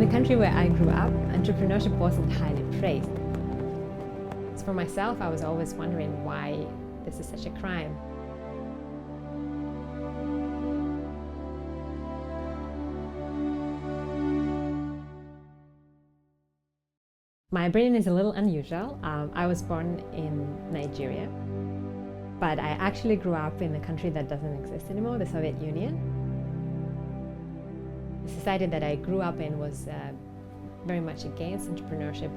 In the country where I grew up, entrepreneurship wasn't highly praised. So for myself, I was always wondering why this is such a crime. My upbringing is a little unusual. I was born in Nigeria, but I actually grew up in a country that doesn't exist anymore, the Soviet Union. The society that I grew up in was very much against entrepreneurship.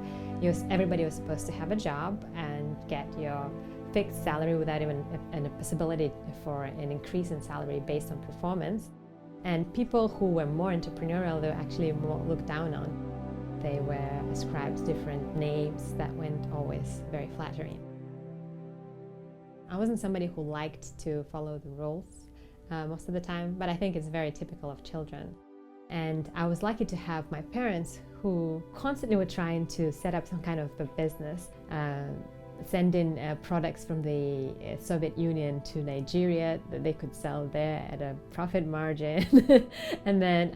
Everybody was supposed to have a job and get your fixed salary without even a possibility for an increase in salary based on performance. And people who were more entrepreneurial, they were actually more looked down on. They were ascribed different names that weren't always very flattering. I wasn't somebody who liked to follow the rules most of the time, but I think it's very typical of children. And I was lucky to have my parents who constantly were trying to set up some kind of a business, send in products from the Soviet Union to Nigeria that they could sell there at a profit margin, and then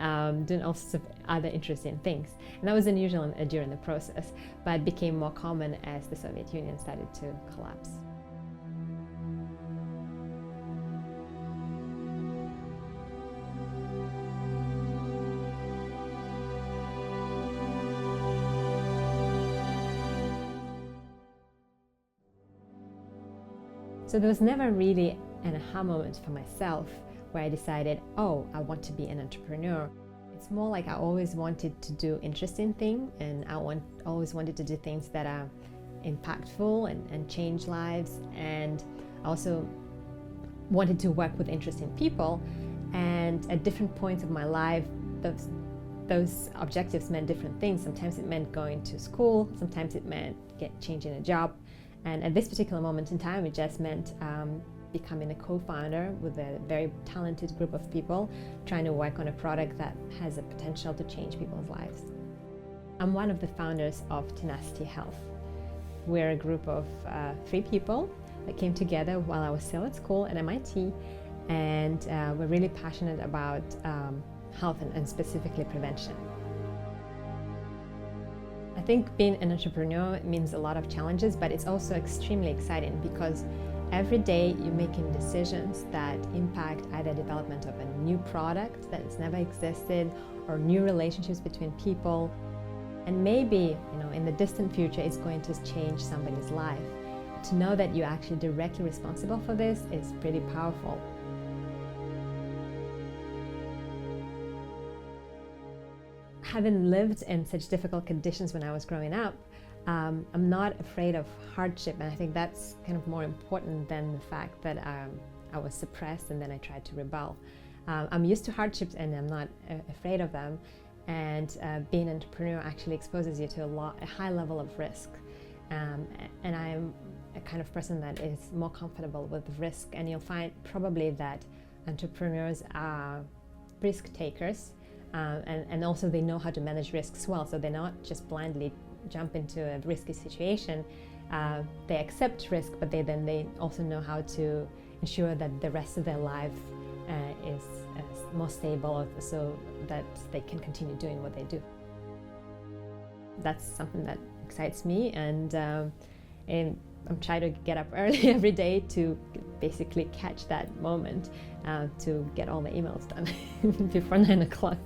doing all sorts of other interesting things. And that was unusual during the process, but became more common as the Soviet Union started to collapse. So there was never really an aha moment for myself where I decided, oh, I want to be an entrepreneur. It's more like I always wanted to do interesting things, and I always wanted to do things that are impactful and change lives, and also wanted to work with interesting people. And at different points of my life, those objectives meant different things. Sometimes it meant going to school, sometimes it meant changing a job. And at this particular moment in time, it just meant becoming a co-founder with a very talented group of people trying to work on a product that has a potential to change people's lives. I'm one of the founders of Tenacity Health. We're a group of 3 people that came together while I was still at school at MIT, and we're really passionate about health and specifically prevention. I think being an entrepreneur means a lot of challenges, but it's also extremely exciting because every day you're making decisions that impact either development of a new product that has never existed or new relationships between people. And maybe, in the distant future, it's going to change somebody's life. To know that you're actually directly responsible for this is pretty powerful. Having lived in such difficult conditions when I was growing up, I'm not afraid of hardship, and I think that's kind of more important than the fact that I was suppressed and then I tried to rebel. I'm used to hardships and I'm not afraid of them, and being an entrepreneur actually exposes you to a high level of risk. And I'm a kind of person that is more comfortable with risk, and you'll find probably that entrepreneurs are risk takers. And also they know how to manage risks well, so they're not just blindly jump into a risky situation. They accept risk, but they also know how to ensure that the rest of their life is more stable, so that they can continue doing what they do. That's something that excites me, and I'm trying to get up early every day to basically catch that moment to get all the emails done before 9 o'clock.